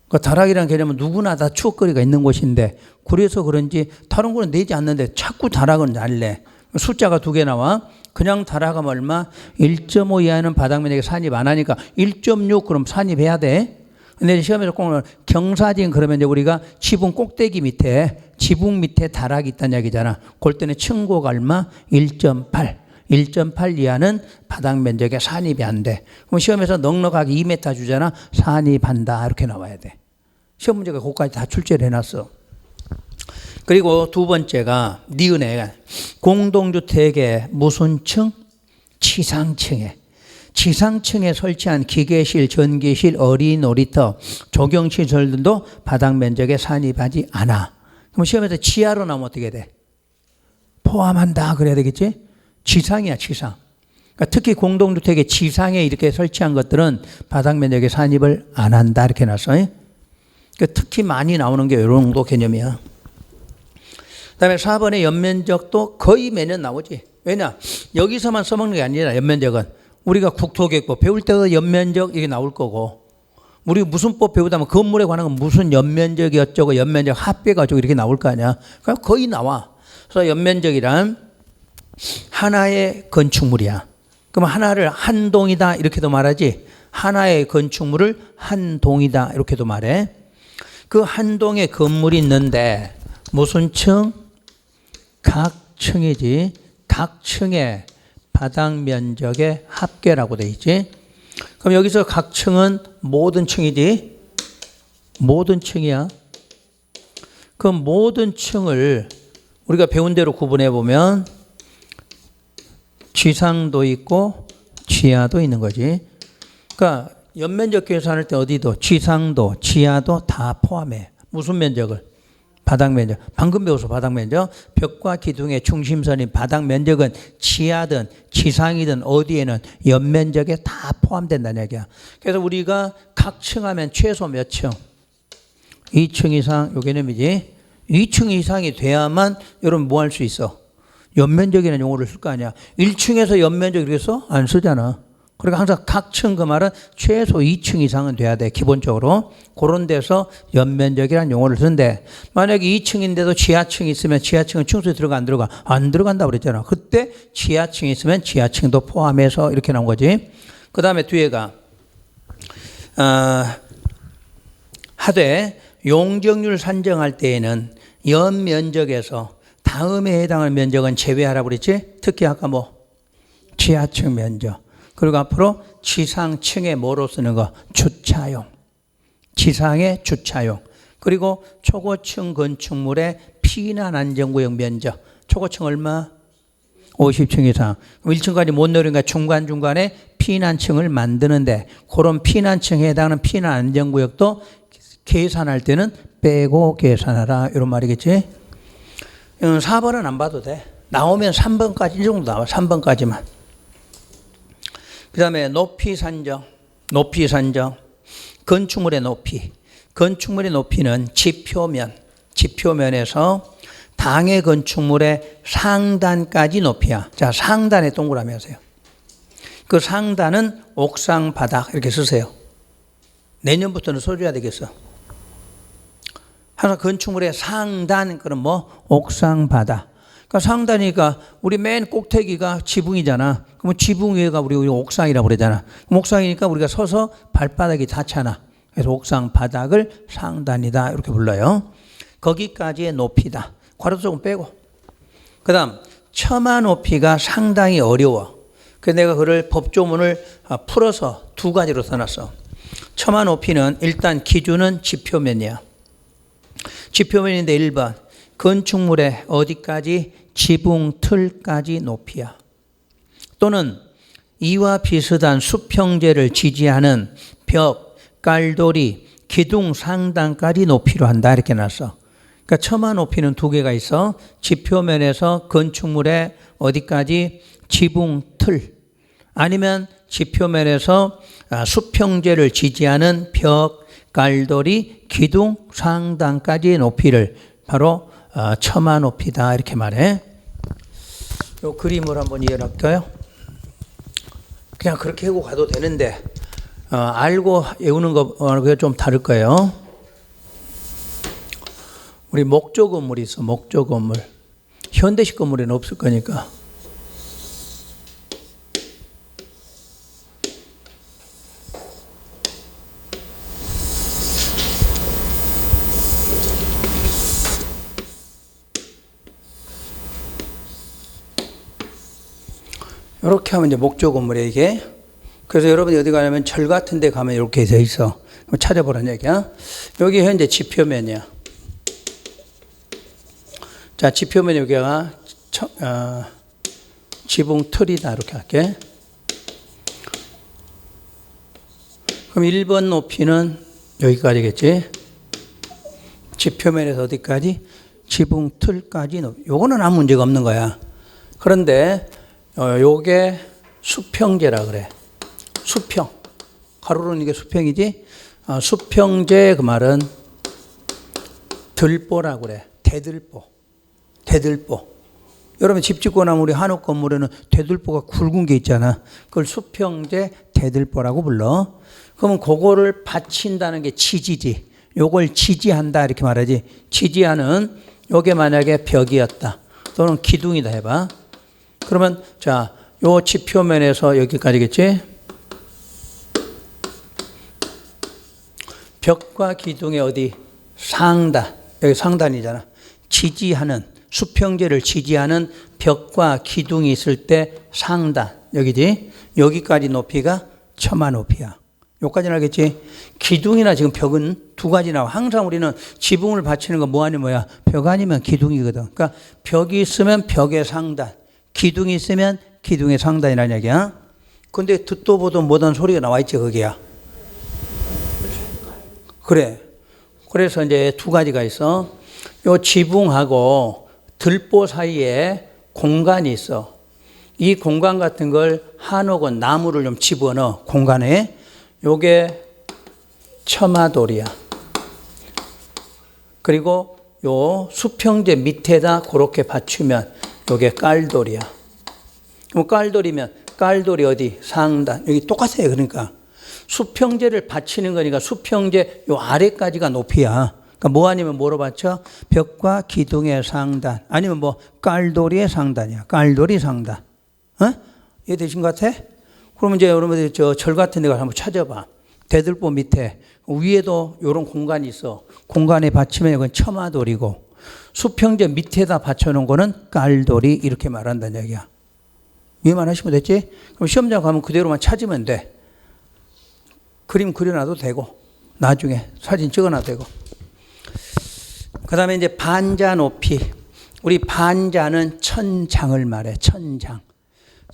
그 다락이라는 개념은 누구나 다 추억거리가 있는 곳인데, 그래서 그런지 다른 거는 내지 않는데 자꾸 다락은 잘 내. 숫자가 2개 나와. 그냥 다락하면 얼마? 1.5 이하는 바닥 면적에 산입 안 하니까 1.6 그럼 산입해야 돼. 근데 시험에서 꼭 경사진 그러면 이제 우리가 지붕 꼭대기 밑에, 지붕 밑에 다락이 있다는 얘기잖아. 그럴 때는 층고가 얼마? 1.8. 1.8 이하는 바닥 면적에 산입이 안 돼. 그럼 시험에서 넉넉하게 2m 주잖아. 산입한다 이렇게 나와야 돼. 시험 문제가 그것까지 다 출제를 해놨어. 그리고 두 번째가 니은에 공동주택의 무슨 층? 지상층에. 지상층에 설치한 기계실, 전기실, 어린이 놀이터, 조경시설들도 바닥 면적에 산입하지 않아. 그럼 시험에서 지하로 나오면 어떻게 돼? 포함한다 그래야 되겠지? 지상이야, 지상. 그러니까 특히 공동주택의 지상에 이렇게 설치한 것들은 바닥 면적에 산입을 안 한다 이렇게 놨어. 그러니까 특히 많이 나오는 게 이런 정도 개념이야. 그다음에 4번의 연면적도 거의 매년 나오지. 왜냐? 여기서만 써먹는 게 아니라 연면적은 우리가 국토계획법 배울 때도 연면적 이게 나올 거고, 우리 무슨 법 배우다면 건물에 관한 건 무슨 연면적이 어쩌고 연면적 합계가 어쩌고 이렇게 나올 거 아니야. 그러니까 거의 나와. 그래서 연면적이란 하나의 건축물이야. 그럼 하나를 한 동이다 이렇게도 말하지. 하나의 건축물을 한 동이다 이렇게도 말해. 그 한 동의 건물이 있는데 무슨 층? 각 층이지. 각 층의 바닥 면적의 합계라고 돼 있지. 그럼 여기서 각 층은 모든 층이지. 모든 층이야. 그 모든 층을 우리가 배운 대로 구분해 보면 지상도 있고 지하도 있는 거지. 그러니까 연면적 계산할 때 어디도 지상도 지하도 다 포함해. 무슨 면적을? 바닥 면적. 방금 배워서 바닥 면적. 벽과 기둥의 중심선인 바닥 면적은 지하든 지상이든 어디에는 연면적에 다 포함된다는 얘기야. 그래서 우리가 각 층 하면 최소 몇 층? 2층 이상 요 개념이지. 2층 이상이 돼야만 여러분 뭐 할 수 있어? 연면적이라는 용어를 쓸 거 아니야. 1층에서 연면적 이렇게 써? 안 쓰잖아. 그러니까 항상 각 층 그 말은 최소 2층 이상은 돼야 돼. 기본적으로. 그런 데서 연면적이라는 용어를 쓰는데, 만약에 2층인데도 지하층이 있으면 지하층은 층수에 들어가 안 들어가? 안 들어간다고 그랬잖아. 그때 지하층이 있으면 지하층도 포함해서 이렇게 나온 거지. 그 다음에 뒤에가 하되 용적률 산정할 때에는 연면적에서 다음에 해당하는 면적은 제외하라고 그랬지. 특히 아까 뭐 지하층 면적. 그리고 앞으로 지상층에 뭐로 쓰는 거? 주차용. 지상의 주차용. 그리고 초고층 건축물의 피난 안전구역 면적. 초고층 얼마? 50층 이상. 1층까지 못 내려니까 중간중간에 피난층을 만드는데, 그런 피난층에 해당하는 피난 안전구역도 계산할 때는 빼고 계산하라. 이런 말이겠지. 4번은 안 봐도 돼. 나오면 3번까지 이 정도 나와. 3번까지만. 그 다음에 높이 산정. 높이 산정. 건축물의 높이. 건축물의 높이는 지표면에서 당해 건축물의 상단까지 높이야. 자, 상단에 동그라미 하세요. 그 상단은 옥상 바닥 이렇게 쓰세요. 내년부터는 써줘야 되겠어. 항상 건축물의 상단, 그럼 뭐? 옥상 바닥. 그러니까 상단이니까 우리 맨 꼭대기가 지붕이잖아. 그러면 지붕 위에가 우리 옥상이라고 그러잖아. 그럼 옥상이니까 우리가 서서 발바닥이 닿잖아. 그래서 옥상 바닥을 상단이다 이렇게 불러요. 거기까지의 높이다. 괄호 조금 빼고. 그 다음 처마 높이가 상당히 어려워. 그래서 내가 그걸 법조문을 풀어서 두 가지로 써놨어. 처마 높이는 일단 기준은 지표면이야. 지표면인데 1번 건축물의 어디까지? 지붕 틀까지 높이야. 또는 이와 비슷한 수평제를 지지하는 벽, 깔돌이, 기둥 상단까지 높이로 한다 이렇게 놨어. 그러니까 처마 높이는 두 개가 있어. 지표면에서 건축물의 어디까지? 지붕 틀. 아니면 지표면에서 수평제를 지지하는 벽, 깔돌이, 기둥 상단까지의 높이를 바로 처마 높이다 이렇게 말해. 이 그림을 한번 이해할까요? 그냥 그렇게 하고 가도 되는데 알고 외우는 거하고 좀 다를 거예요. 우리 목조 건물이 있어. 목조 건물. 현대식 건물에는 없을 거니까. 이렇게 하면 이제 목조 건물이야 이게. 그래서 여러분이 어디 가냐면 절 같은 데 가면 이렇게 돼 있어. 찾아보라는 얘기야. 여기 현재 지표면이야. 자, 지표면 여기가 지붕 틀이다 이렇게 할게. 그럼 1번 높이는 여기까지겠지. 지표면에서 어디까지? 지붕 틀까지 높이. 요거는 아무 문제가 없는 거야. 그런데 요게 수평제라 그래. 수평. 가로로는 이게 수평이지. 수평제 그 말은 들보라고 그래. 대들보. 대들보. 여러분 집 짓고 나면 우리 한옥 건물에는 대들보가 굵은 게 있잖아. 그걸 수평제 대들보라고 불러. 그러면 그거를 받친다는 게 지지지. 요걸 지지한다 이렇게 말하지. 지지하는 요게 만약에 벽이었다. 또는 기둥이다 해봐. 그러면 자, 요 지표면에서 여기까지겠지? 벽과 기둥의 어디? 상단. 여기 상단이잖아. 지지하는, 수평제를 지지하는 벽과 기둥이 있을 때 상단. 여기지? 여기까지 높이가 처마 높이야. 여기까지는 알겠지? 기둥이나 지금 벽은 두 가지 나와. 항상 우리는 지붕을 받치는 거 뭐 아니면 뭐야? 벽 아니면 기둥이거든. 그러니까 벽이 있으면 벽의 상단. 기둥이 있으면 기둥의 상단이라는 얘기야. 근데 듣도 보도 못한 소리가 나와 있지, 거기야. 그래. 그래서 이제 두 가지가 있어. 요 지붕하고 들보 사이에 공간이 있어. 이 공간 같은 걸 한옥은 나무를 좀 집어넣어, 공간에. 요게 처마돌이야. 그리고 요 수평제 밑에다 그렇게 받치면 요게 깔돌이야. 그럼 깔돌이면 깔돌이 어디? 상단. 여기 똑같아요. 그러니까 수평제를 받치는 거니까 수평제 요 아래까지가 높이야. 그러니까 뭐 아니면 뭐로 받쳐? 벽과 기둥의 상단. 아니면 뭐 깔돌이의 상단이야. 깔돌이 상단. 이해되신 것 같아? 그러면 이제 여러분들 저 절 같은 데 가서 한번 찾아봐. 대들보 밑에 위에도 이런 공간이 있어. 공간에 받치면 이건 처마돌이고 수평제 밑에다 받쳐놓은 거는 깔돌이 이렇게 말한다는 얘기야. 이해만 하시면 됐지? 그럼 시험장 가면 그대로만 찾으면 돼. 그림 그려놔도 되고 나중에 사진 찍어놔도 되고. 그 다음에 이제 반자 높이. 우리 반자는 천장을 말해. 천장.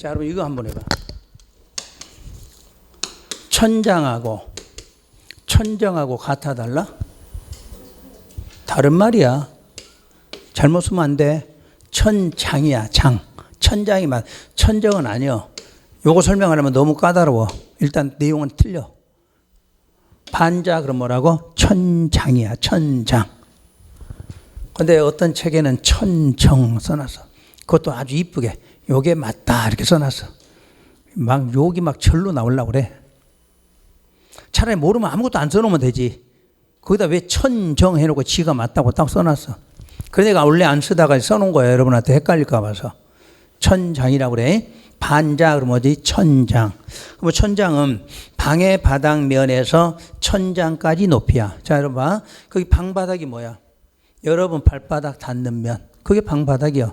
자, 여러분 이거 한번 해봐. 천장하고 천정하고 같아 달라? 다른 말이야. 잘못 쓰면 안 돼. 천장이야, 장. 천장이 맞. 천정은 아니요. 요거 설명하려면 너무 까다로워. 일단 내용은 틀려. 반자 그럼 뭐라고? 천장이야, 천장. 근데 어떤 책에는 천정 써놨어. 그것도 아주 이쁘게 요게 맞다 이렇게 써놨어. 막 욕이 막 절로 나오려고 그래. 차라리 모르면 아무것도 안 써놓으면 되지. 거기다 왜 천정 해놓고 지가 맞다고 딱 써놨어. 그래서 내가 원래 안 쓰다가 써놓은 거야. 여러분한테 헷갈릴까 봐서. 천장이라고 그래. 반자 그러면 어디? 천장. 그럼 천장은 방의 바닥면에서 천장까지 높이야. 자 여러분 봐. 거기 방바닥이 뭐야? 여러분 발바닥 닿는 면. 그게 방바닥이야.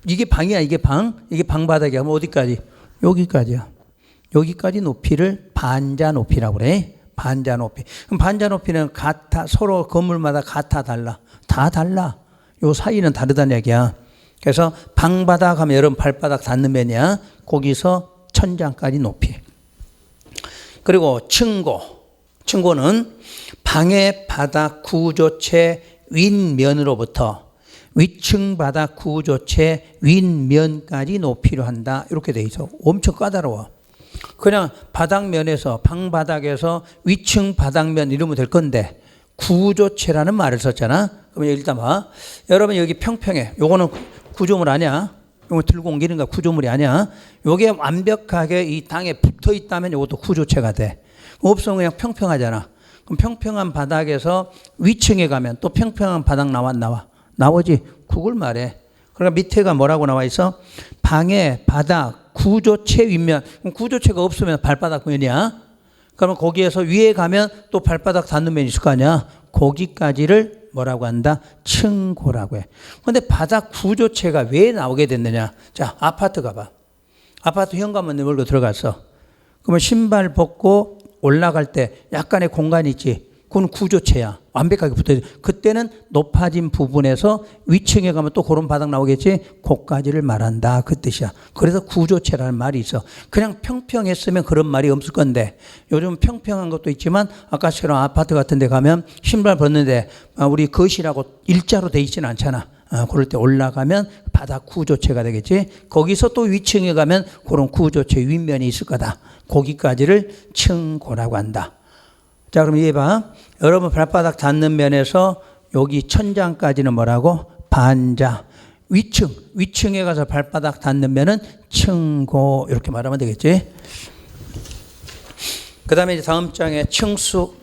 이게 방이야. 이게 방. 이게 방바닥이야. 그럼 어디까지? 여기까지야. 여기까지 높이를 반자 높이라고 그래. 반자 높이. 그럼 반자 높이는 같아. 서로 건물마다 같아 달라. 다 달라. 요 사이는 다르다는 얘기야. 그래서 방바닥 하면 여러분 발바닥 닿는 면이야. 거기서 천장까지 높이. 그리고 층고. 층고는 방의 바닥 구조체 윗면으로부터 위층 바닥 구조체 윗면까지 높이로 한다. 이렇게 돼 있어. 엄청 까다로워. 그냥 바닥면에서 방바닥에서 위층 바닥면 이러면 될 건데 구조체라는 말을 썼잖아. 그러면 일단 봐. 여러분 여기 평평해. 요거는 구조물 아니야. 요거 들고 옮기는 거 구조물이 아니야. 요게 완벽하게 이 땅에 붙어 있다면 요것도 구조체가 돼. 없으면 그냥 평평하잖아. 그럼 평평한 바닥에서 위층에 가면 또 평평한 바닥 나와. 나오지. 그걸 말해. 그러니까 밑에가 뭐라고 나와 있어? 방의 바닥 구조체 윗면. 그럼 구조체가 없으면 발바닥 면이야. 그러면 거기에서 위에 가면 또 발바닥 닿는 면이 있을 거 아니야. 거기까지를 뭐라고 한다? 층고라고 해. 그런데 바닥 구조체가 왜 나오게 됐느냐? 자, 아파트 가봐. 아파트 현관문 열고 들어갔어. 그러면 신발 벗고 올라갈 때 약간의 공간이 있지. 그건 구조체야. 완벽하게 붙어있어. 그때는 높아진 부분에서 위층에 가면 또 그런 바닥 나오겠지. 그까지를 말한다. 그 뜻이야. 그래서 구조체라는 말이 있어. 그냥 평평했으면 그런 말이 없을 건데 요즘 평평한 것도 있지만 아까처럼 아파트 같은 데 가면 신발 벗는데 우리 거실하고 일자로 돼 있지는 않잖아. 그럴 때 올라가면 바닥 구조체가 되겠지. 거기서 또 위층에 가면 그런 구조체 윗면이 있을 거다. 거기까지를 층고라고 한다. 자, 그럼 이해 봐. 여러분 발바닥 닿는 면에서 여기 천장까지는 뭐라고? 반자. 위층에 가서 발바닥 닿는 면은 층고. 이렇게 말하면 되겠지. 그 다음에 이제 다음 장에 층수.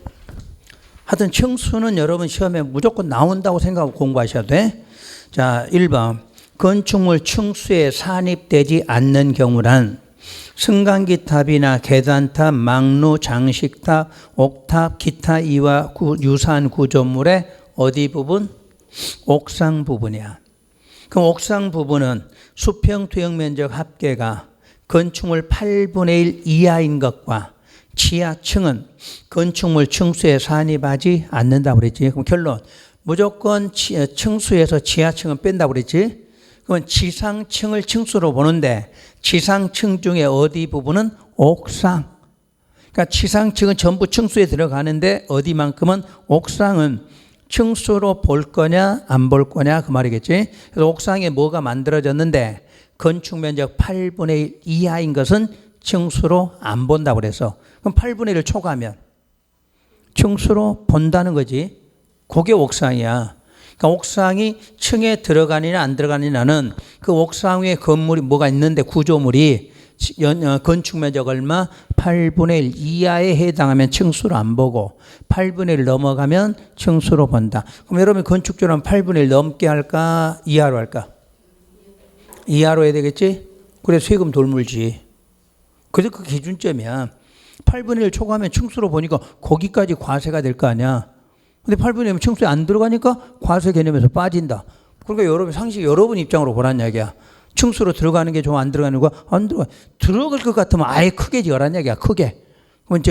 하여튼 층수는 여러분 시험에 무조건 나온다고 생각하고 공부하셔야 돼. 자, 1번. 건축물 층수에 산입되지 않는 경우란 승강기탑이나 계단탑, 망루, 장식탑, 옥탑, 기타 이와 유사한 구조물의 어디 부분? 옥상 부분이야. 그럼 옥상 부분은 수평 투영 면적 합계가 건축물 8분의 1 이하인 것과 지하층은 건축물 층수에 산입하지 않는다고 그랬지. 그럼 결론. 무조건 층수에서 지하층은 뺀다고 그랬지. 그건 지상층을 층수로 보는데 지상층 중에 어디 부분은 옥상. 그러니까 지상층은 전부 층수에 들어가는데 어디만큼은 옥상은 층수로 볼 거냐 안 볼 거냐 그 말이겠지. 그래서 옥상에 뭐가 만들어졌는데 건축 면적 8분의 1 이하인 것은 층수로 안 본다고 그래서 그럼 8분의 1을 초과하면 층수로 본다는 거지. 그게 옥상이야. 그러니까 옥상이 층에 들어가느냐 안 들어가느냐는 그 옥상 위에 건물이 뭐가 있는데 구조물이 건축 면적 얼마? 8분의 1 이하에 해당하면 층수로 안 보고 8분의 1 넘어가면 층수로 본다. 그럼 여러분 건축주는 8분의 1 넘게 할까? 이하로 할까? 이하로 해야 되겠지? 그래 세금 덜 물지. 그래서 그 기준점이야. 8분의 1 초과하면 층수로 보니까 거기까지 과세가 될 거 아니야. 근데 8분의 1은 층수에 안 들어가니까 과세 개념에서 빠진다. 그러니까 여러분 상식 여러분 입장으로 보란 이야기야. 층수로 들어가는 게 좋아 안 들어가는 거? 안 들어가. 들어갈 것 같으면 아예 크게 지어란 이야기야. 크게. 그럼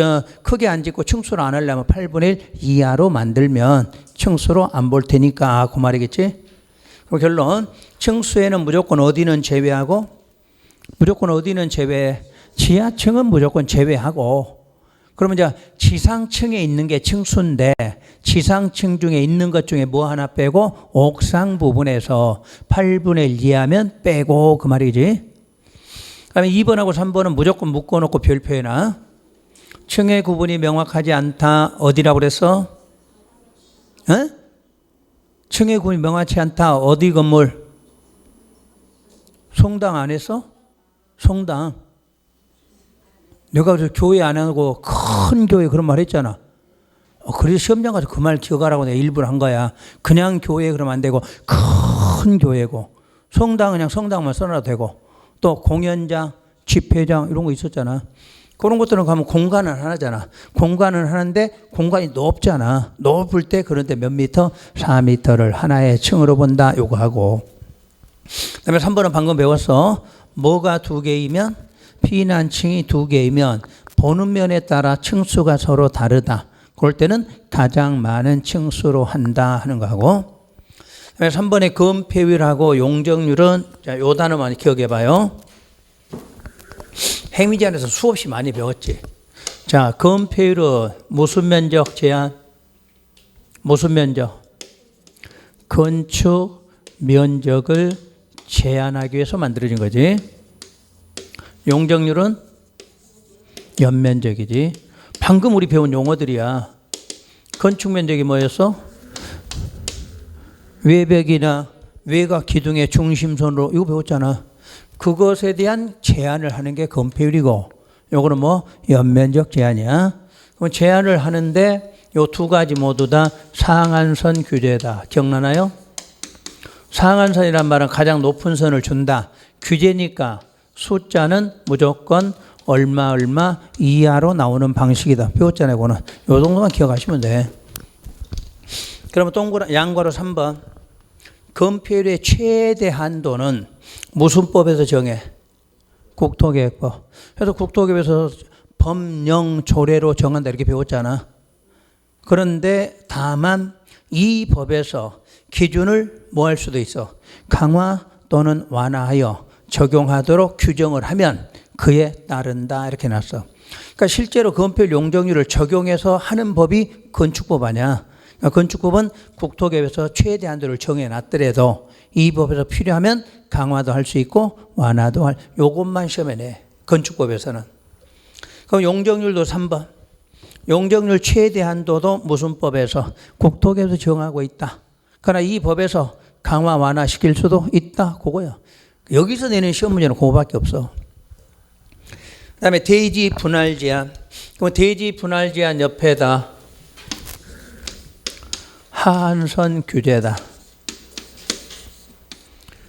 크게 안 짓고 층수로 안 하려면 8분의 1 이하로 만들면 층수로 안 볼 테니까 그 말이겠지. 그럼 결론 층수에는 무조건 어디는 제외하고 무조건 어디는 제외. 지하층은 무조건 제외하고 그러면 이제 지상층에 있는 게 층수인데 지상층 중에 있는 것 중에 뭐 하나 빼고 옥상 부분에서 8분의 1 이하면 빼고 그 말이지. 그다음에 2번하고 3번은 무조건 묶어놓고 별표해놔. 층의 구분이 명확하지 않다. 어디라고 그랬어? 어? 층의 구분이 명확치 않다. 어디 건물? 성당 안 했어? 성당. 내가 교회 안 하고 큰 교회 그런 말 했잖아. 그래서 시험장 가서 그 말 기억하라고 내가 일부러 한 거야. 그냥 교회 그러면 안 되고 큰 교회고 성당 그냥 성당만 써놔도 되고 또 공연장, 집회장 이런 거 있었잖아. 그런 것들은 가면 공간은 하나잖아. 공간은 하나인데 공간이 높잖아. 높을 때 그런데 몇 미터? 4미터를 하나의 층으로 본다. 요거 하고. 그다음에 3번은 방금 배웠어. 뭐가 두 개이면? 피난층이 두 개이면 보는 면에 따라 층수가 서로 다르다. 그럴 때는 가장 많은 층수로 한다 하는 거하고. 3번의 건폐율하고 용적률은 자, 요 단어만 기억해 봐요. 행위제한에서 수없이 많이 배웠지. 자, 건폐율은 무슨 면적 제한? 무슨 면적? 건축 면적을 제한하기 위해서 만들어진 거지. 용적률은 연면적이지. 방금 우리 배운 용어들이야. 건축 면적이 뭐였어? 외벽이나 외곽 기둥의 중심선으로 이거 배웠잖아. 그것에 대한 제한을 하는 게 건폐율이고 요거는 뭐 연면적 제한이야. 그럼 제한을 하는데 요 두 가지 모두 다 상한선 규제다. 기억나나요? 상한선이란 말은 가장 높은 선을 준다. 규제니까 숫자는 무조건 얼마 이하로 나오는 방식이다. 배웠잖아요. 그거는. 요 정도만 기억하시면 돼. 그러면 동그란 양괄호 3번. 건폐율의 최대 한도는 무슨 법에서 정해? 국토계획법. 그래서 국토계획에서 법령 조례로 정한다 이렇게 배웠잖아. 그런데 다만 이 법에서 기준을 뭐 할 수도 있어? 강화 또는 완화하여 적용하도록 규정을 하면 그에 따른다 이렇게 놨어. 그러니까 실제로 건폐율 용적률을 적용해서 하는 법이 건축법 아니야. 그러니까 건축법은 국토계획에서 최대 한도를 정해놨더라도 이 법에서 필요하면 강화도 할 수 있고 완화도 할 요것만 시험에 내. 건축법에서는. 그럼 용적률도 3번. 용적률 최대 한도도 무슨 법에서? 국토계획에서 정하고 있다. 그러나 이 법에서 강화 완화시킬 수도 있다. 그거야. 여기서 내는 시험 문제는 그거밖에 없어. 그 다음에 대지 분할 제한. 그럼 대지 분할 제한 옆에다 하한선 규제다.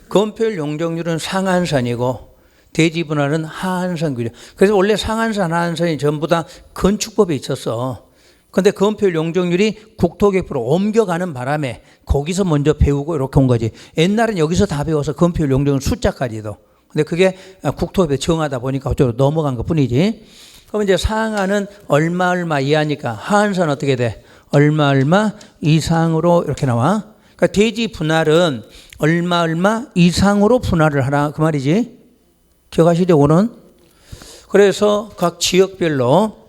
건폐율 용적률은 상한선이고 대지 분할은 하한선 규제. 그래서 원래 상한선, 하한선이 전부 다 건축법에 있었어. 그런데 건폐율 용적률이 국토계획으로 옮겨가는 바람에 거기서 먼저 배우고 이렇게 온 거지. 옛날엔 여기서 다 배워서 건폐율 용적률 숫자까지도. 근데 그게 국토계획에 정하다 보니까 어쩌고 넘어간 것 뿐이지. 그럼 이제 상한은 얼마 이하니까 하한선 어떻게 돼? 얼마 이상으로 이렇게 나와. 그러니까 대지 분할은 얼마 이상으로 분할을 하라 그 말이지. 기억하시죠? 오는. 그래서 각 지역별로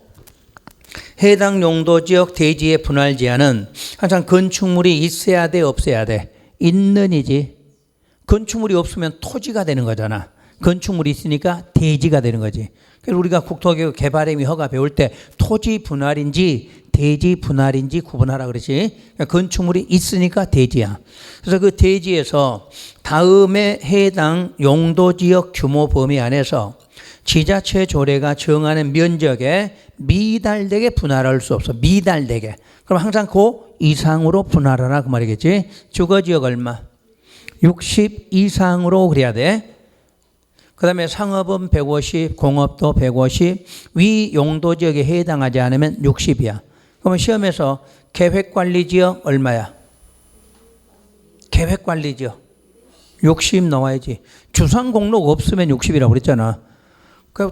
해당 용도 지역 대지의 분할 제한은 항상 건축물이 있어야 돼, 없어야 돼? 있는이지. 건축물이 없으면 토지가 되는 거잖아. 건축물이 있으니까 대지가 되는 거지. 그래서 우리가 국토계획 개발행위 허가 배울 때 토지 분할인지 대지 분할인지 구분하라 그러지. 그러니까 건축물이 있으니까 대지야. 그래서 그 대지에서 다음에 해당 용도지역 규모 범위 안에서 지자체 조례가 정하는 면적에 미달되게 분할할 수 없어. 미달되게. 그럼 항상 그 이상으로 분할하라 그 말이겠지. 주거지역 얼마? 60 이상으로 그래야 돼. 그 다음에 상업은 150, 공업도 150, 위 용도지역에 해당하지 않으면 60이야. 그러면 시험에서 계획관리지역 얼마야? 계획관리지역 60 나와야지. 주상공록 없으면 60이라고 그랬잖아.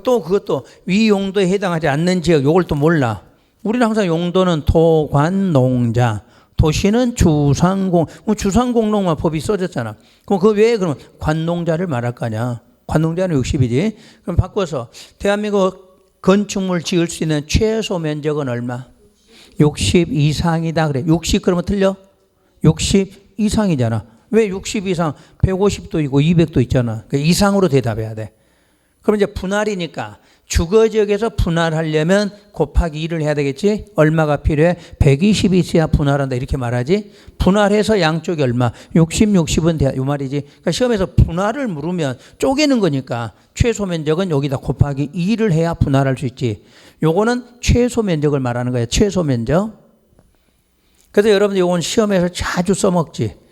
또 그것도 위 용도에 해당하지 않는 지역 요걸 또 몰라. 우리는 항상 용도는 토관농자, 도시는 주상공록만 법이 써졌잖아. 그럼 그 외에 그러면 관농자를 말할 거냐? 관농자는 60이지. 그럼 바꿔서 대한민국 건축물 지을 수 있는 최소 면적은 얼마? 60 이상이다 그래. 60 그러면 틀려? 60 이상이잖아. 왜 60 이상? 150도 있고 200도 있잖아. 그 이상으로 대답해야 돼. 그럼 이제 분할이니까 주거지역에서 분할하려면 곱하기 2를 해야 되겠지? 얼마가 필요해? 120이 있어야 분할한다 이렇게 말하지? 분할해서 양쪽이 얼마? 60, 60은 돼. 이 말이지. 그러니까 시험에서 분할을 물으면 쪼개는 거니까 최소 면적은 여기다 곱하기 2를 해야 분할할 수 있지. 요거는 최소 면적을 말하는 거예요. 최소 면적. 그래서 여러분들 요건 시험에서 자주 써먹지.